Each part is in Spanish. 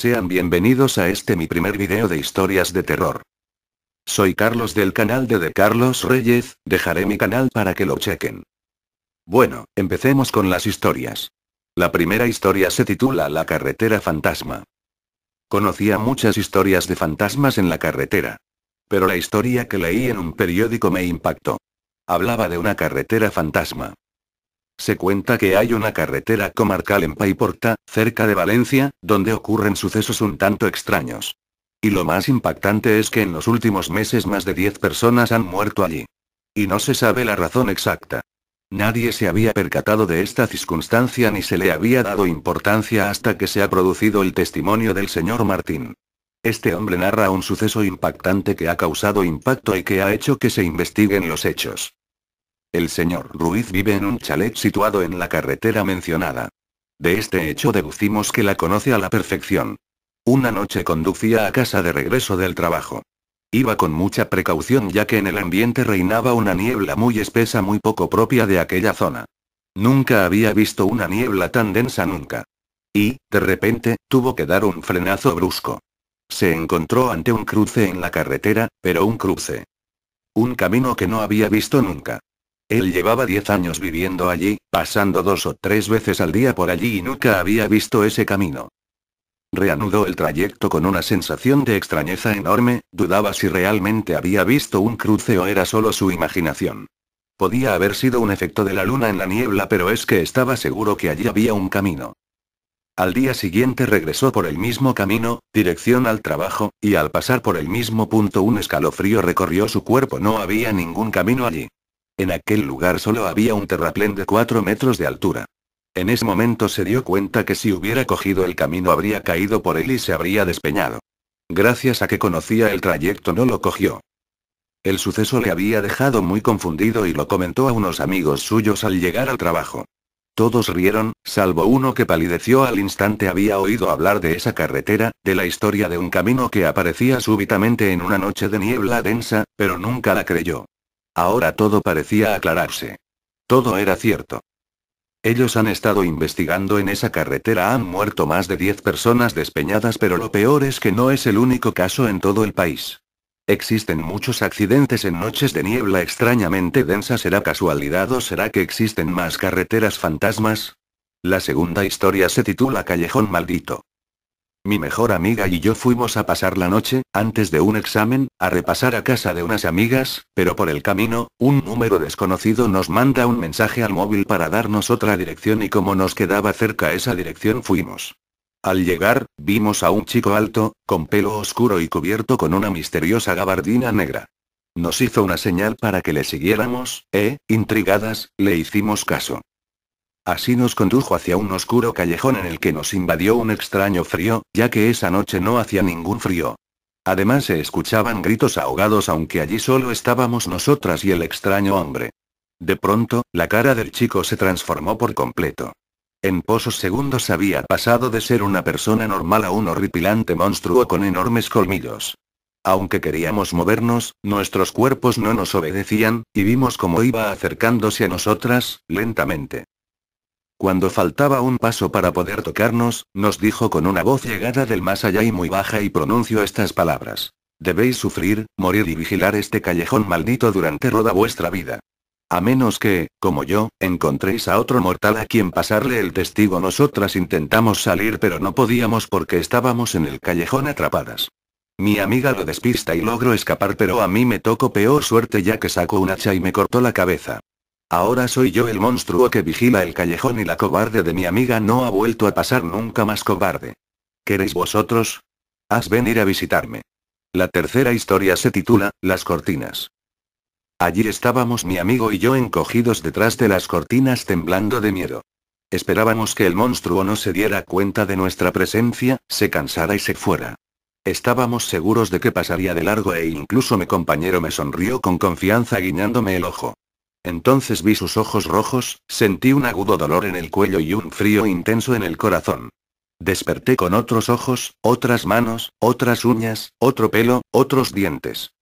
Sean bienvenidos a mi primer video de historias de terror. Soy Carlos del canal de Carlos Reyes, dejaré mi canal para que lo chequen. Bueno, empecemos con las historias. La primera historia se titula La carretera fantasma. Conocía muchas historias de fantasmas en la carretera. Pero la historia que leí en un periódico me impactó. Hablaba de una carretera fantasma. Se cuenta que hay una carretera comarcal en Paiporta, cerca de Valencia, donde ocurren sucesos un tanto extraños. Y lo más impactante es que en los últimos meses más de 10 personas han muerto allí. Y no se sabe la razón exacta. Nadie se había percatado de esta circunstancia ni se le había dado importancia hasta que se ha producido el testimonio del señor Martín. Este hombre narra un suceso impactante que ha causado impacto y que ha hecho que se investiguen los hechos. El señor Ruiz vive en un chalet situado en la carretera mencionada. De este hecho deducimos que la conoce a la perfección. Una noche conducía a casa de regreso del trabajo. Iba con mucha precaución ya que en el ambiente reinaba una niebla muy espesa muy poco propia de aquella zona. Nunca había visto una niebla tan densa nunca. Y, de repente, tuvo que dar un frenazo brusco. Se encontró ante un cruce en la carretera, pero un cruce. Un camino que no había visto nunca. Él llevaba 10 años viviendo allí, pasando 2 o 3 veces al día por allí y nunca había visto ese camino. Reanudó el trayecto con una sensación de extrañeza enorme, dudaba si realmente había visto un cruce o era solo su imaginación. Podía haber sido un efecto de la luna en la niebla, pero es que estaba seguro que allí había un camino. Al día siguiente regresó por el mismo camino, dirección al trabajo, y al pasar por el mismo punto un escalofrío recorrió su cuerpo. No había ningún camino allí. En aquel lugar solo había un terraplén de 4 metros de altura. En ese momento se dio cuenta que si hubiera cogido el camino habría caído por él y se habría despeñado. Gracias a que conocía el trayecto no lo cogió. El suceso le había dejado muy confundido y lo comentó a unos amigos suyos al llegar al trabajo. Todos rieron, salvo uno que palideció al instante. Había oído hablar de esa carretera, de la historia de un camino que aparecía súbitamente en una noche de niebla densa, pero nunca la creyó. Ahora todo parecía aclararse. Todo era cierto. Ellos han estado investigando en esa carretera. Han muerto más de 10 personas despeñadas, pero lo peor es que no es el único caso en todo el país. Existen muchos accidentes en noches de niebla extrañamente densa. ¿Será casualidad o será que existen más carreteras fantasmas? La segunda historia se titula Callejón Maldito. Mi mejor amiga y yo fuimos a pasar la noche, antes de un examen, a repasar a casa de unas amigas, pero por el camino, un número desconocido nos manda un mensaje al móvil para darnos otra dirección y como nos quedaba cerca esa dirección fuimos. Al llegar, vimos a un chico alto, con pelo oscuro y cubierto con una misteriosa gabardina negra. Nos hizo una señal para que le siguiéramos, intrigadas, le hicimos caso. Así nos condujo hacia un oscuro callejón en el que nos invadió un extraño frío, ya que esa noche no hacía ningún frío. Además se escuchaban gritos ahogados aunque allí solo estábamos nosotras y el extraño hombre. De pronto, la cara del chico se transformó por completo. En pocos segundos había pasado de ser una persona normal a un horripilante monstruo con enormes colmillos. Aunque queríamos movernos, nuestros cuerpos no nos obedecían, y vimos cómo iba acercándose a nosotras, lentamente. Cuando faltaba un paso para poder tocarnos, nos dijo con una voz llegada del más allá y muy baja y pronunció estas palabras. Debéis sufrir, morir y vigilar este callejón maldito durante toda vuestra vida. A menos que, como yo, encontréis a otro mortal a quien pasarle el testigo. Nosotras intentamos salir pero no podíamos porque estábamos en el callejón atrapadas. Mi amiga lo despista y logró escapar, pero a mí me tocó peor suerte ya que sacó un hacha y me cortó la cabeza. Ahora soy yo el monstruo que vigila el callejón y la cobarde de mi amiga no ha vuelto a pasar nunca más. Cobarde. ¿Queréis vosotros? Haz venir a visitarme. La tercera historia se titula Las cortinas. Allí estábamos mi amigo y yo encogidos detrás de las cortinas temblando de miedo. Esperábamos que el monstruo no se diera cuenta de nuestra presencia, se cansara y se fuera. Estábamos seguros de que pasaría de largo e incluso mi compañero me sonrió con confianza guiñándome el ojo. Entonces vi sus ojos rojos, sentí un agudo dolor en el cuello y un frío intenso en el corazón. Desperté con otros ojos, otras manos, otras uñas, otro pelo, otros dientes.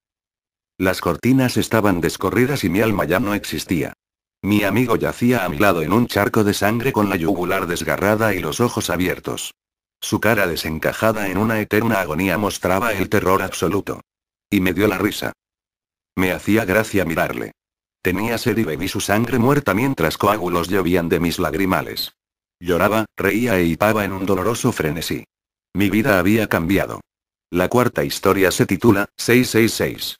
Las cortinas estaban descorridas y mi alma ya no existía. Mi amigo yacía a mi lado en un charco de sangre con la yugular desgarrada y los ojos abiertos. Su cara desencajada en una eterna agonía mostraba el terror absoluto. Y me dio la risa. Me hacía gracia mirarle. Tenía sed y bebí su sangre muerta mientras coágulos llovían de mis lagrimales. Lloraba, reía e hipaba en un doloroso frenesí. Mi vida había cambiado. La cuarta historia se titula 666.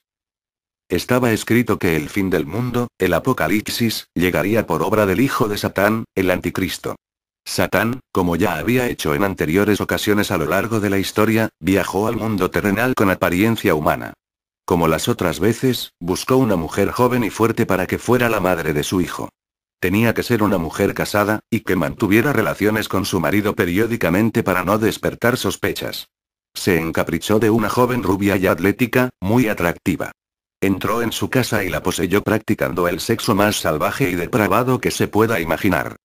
Estaba escrito que el fin del mundo, el apocalipsis, llegaría por obra del hijo de Satán, el anticristo. Satán, como ya había hecho en anteriores ocasiones a lo largo de la historia, viajó al mundo terrenal con apariencia humana. Como las otras veces, buscó una mujer joven y fuerte para que fuera la madre de su hijo. Tenía que ser una mujer casada, y que mantuviera relaciones con su marido periódicamente para no despertar sospechas. Se encaprichó de una joven rubia y atlética, muy atractiva. Entró en su casa y la poseyó practicando el sexo más salvaje y depravado que se pueda imaginar.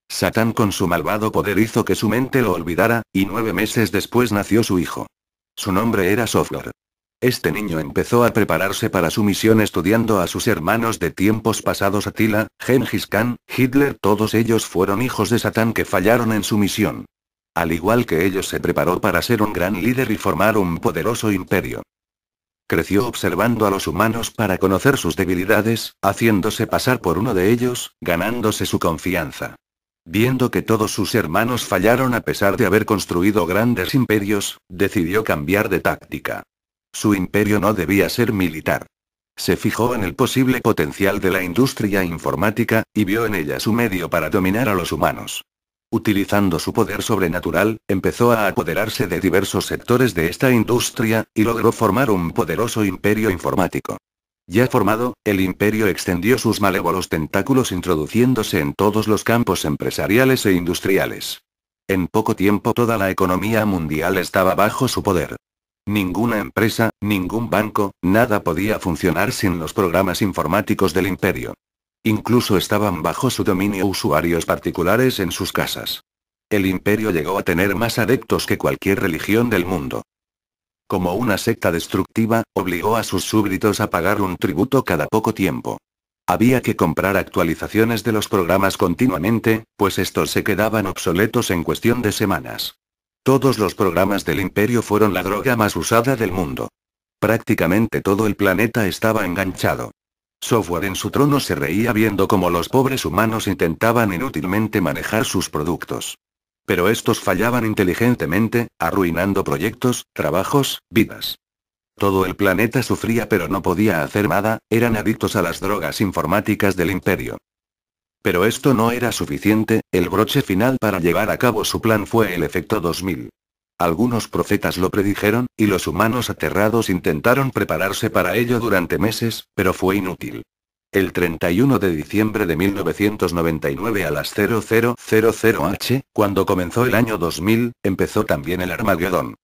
Satán con su malvado poder hizo que su mente lo olvidara, y 9 meses después nació su hijo. Su nombre era Software. Este niño empezó a prepararse para su misión estudiando a sus hermanos de tiempos pasados Attila, Gengis Khan, Hitler, todos ellos fueron hijos de Satán que fallaron en su misión. Al igual que ellos se preparó para ser un gran líder y formar un poderoso imperio. Creció observando a los humanos para conocer sus debilidades, haciéndose pasar por uno de ellos, ganándose su confianza. Viendo que todos sus hermanos fallaron a pesar de haber construido grandes imperios, decidió cambiar de táctica. Su imperio no debía ser militar. Se fijó en el posible potencial de la industria informática, y vio en ella su medio para dominar a los humanos. Utilizando su poder sobrenatural, empezó a apoderarse de diversos sectores de esta industria, y logró formar un poderoso imperio informático. Ya formado, el imperio extendió sus malévolos tentáculos introduciéndose en todos los campos empresariales e industriales. En poco tiempo toda la economía mundial estaba bajo su poder. Ninguna empresa, ningún banco, nada podía funcionar sin los programas informáticos del imperio. Incluso estaban bajo su dominio usuarios particulares en sus casas. El imperio llegó a tener más adeptos que cualquier religión del mundo. Como una secta destructiva, obligó a sus súbditos a pagar un tributo cada poco tiempo. Había que comprar actualizaciones de los programas continuamente, pues estos se quedaban obsoletos en cuestión de semanas. Todos los programas del imperio fueron la droga más usada del mundo. Prácticamente todo el planeta estaba enganchado. Software en su trono se reía viendo cómo los pobres humanos intentaban inútilmente manejar sus productos. Pero estos fallaban inteligentemente, arruinando proyectos, trabajos, vidas. Todo el planeta sufría pero no podía hacer nada, eran adictos a las drogas informáticas del imperio. Pero esto no era suficiente, el broche final para llevar a cabo su plan fue el efecto 2000. Algunos profetas lo predijeron, y los humanos aterrados intentaron prepararse para ello durante meses, pero fue inútil. El 31 de diciembre de 1999 a las 0000 h, cuando comenzó el año 2000, empezó también el Armagedón.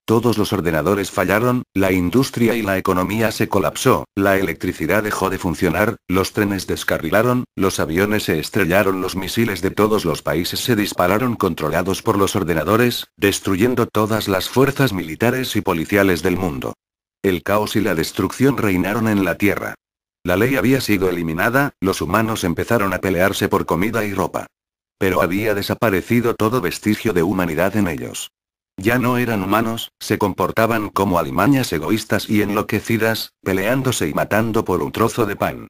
Todos los ordenadores fallaron, la industria y la economía se colapsó, la electricidad dejó de funcionar, los trenes descarrilaron, los aviones se estrellaron, los misiles de todos los países se dispararon controlados por los ordenadores, destruyendo todas las fuerzas militares y policiales del mundo. El caos y la destrucción reinaron en la Tierra. La ley había sido eliminada, los humanos empezaron a pelearse por comida y ropa. Pero había desaparecido todo vestigio de humanidad en ellos. Ya no eran humanos, se comportaban como alimañas egoístas y enloquecidas, peleándose y matando por un trozo de pan.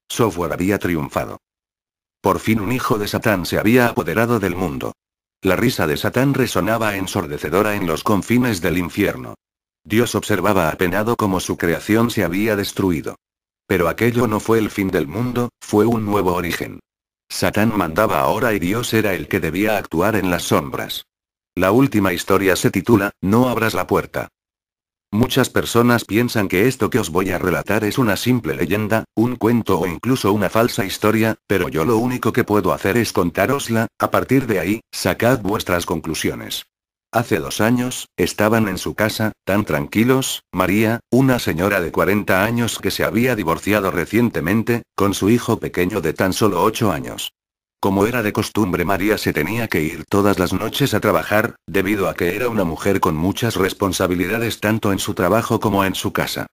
Software había triunfado. Por fin un hijo de Satán se había apoderado del mundo. La risa de Satán resonaba ensordecedora en los confines del infierno. Dios observaba apenado cómo su creación se había destruido. Pero aquello no fue el fin del mundo, fue un nuevo origen. Satán mandaba ahora y Dios era el que debía actuar en las sombras. La última historia se titula, No abras la puerta. Muchas personas piensan que esto que os voy a relatar es una simple leyenda, un cuento o incluso una falsa historia, pero yo lo único que puedo hacer es contárosla, a partir de ahí, sacad vuestras conclusiones. Hace 2 años, estaban en su casa, tan tranquilos, María, una señora de 40 años que se había divorciado recientemente, con su hijo pequeño de tan solo 8 años. Como era de costumbre, María se tenía que ir todas las noches a trabajar, debido a que era una mujer con muchas responsabilidades tanto en su trabajo como en su casa.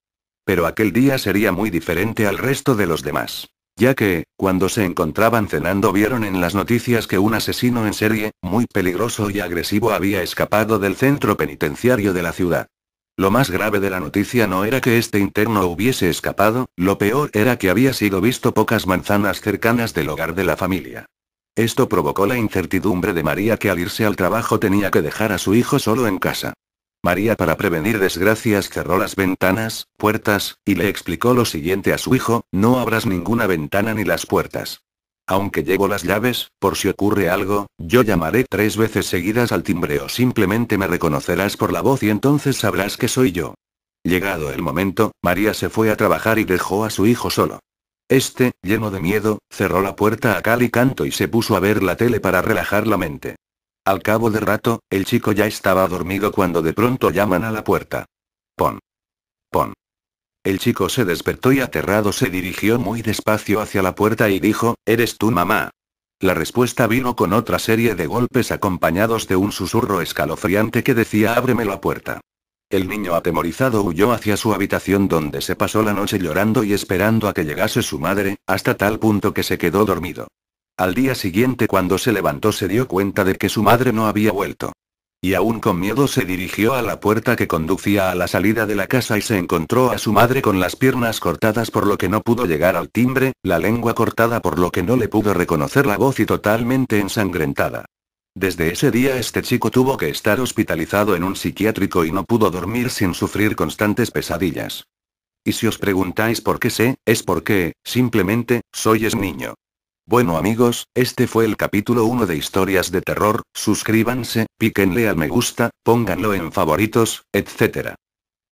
Pero aquel día sería muy diferente al resto de los demás. Ya que, cuando se encontraban cenando vieron en las noticias que un asesino en serie, muy peligroso y agresivo había escapado del centro penitenciario de la ciudad. Lo más grave de la noticia no era que este interno hubiese escapado, lo peor era que había sido visto pocas manzanas cercanas del hogar de la familia. Esto provocó la incertidumbre de María, que al irse al trabajo tenía que dejar a su hijo solo en casa. María, para prevenir desgracias, cerró las ventanas, puertas, y le explicó lo siguiente a su hijo: no abras ninguna ventana ni las puertas. Aunque llevo las llaves, por si ocurre algo, yo llamaré 3 veces seguidas al timbre o simplemente me reconocerás por la voz y entonces sabrás que soy yo. Llegado el momento, María se fue a trabajar y dejó a su hijo solo. Este, lleno de miedo, cerró la puerta a cal y canto y se puso a ver la tele para relajar la mente. Al cabo de rato, el chico ya estaba dormido cuando de pronto llaman a la puerta. Pon. Pon. El chico se despertó y aterrado se dirigió muy despacio hacia la puerta y dijo: ¿Eres tú, mamá? La respuesta vino con otra serie de golpes acompañados de un susurro escalofriante que decía: ábreme la puerta. El niño atemorizado huyó hacia su habitación, donde se pasó la noche llorando y esperando a que llegase su madre, hasta tal punto que se quedó dormido. Al día siguiente, cuando se levantó, se dio cuenta de que su madre no había vuelto. Y aún con miedo se dirigió a la puerta que conducía a la salida de la casa y se encontró a su madre con las piernas cortadas por lo que no pudo llegar al timbre, la lengua cortada por lo que no le pudo reconocer la voz y totalmente ensangrentada. Desde ese día este chico tuvo que estar hospitalizado en un psiquiátrico y no pudo dormir sin sufrir constantes pesadillas. Y si os preguntáis por qué sé, es porque, simplemente, soy ese niño. Bueno amigos, este fue el capítulo 1 de Historias de Terror. Suscríbanse, píquenle al me gusta, pónganlo en favoritos, etc.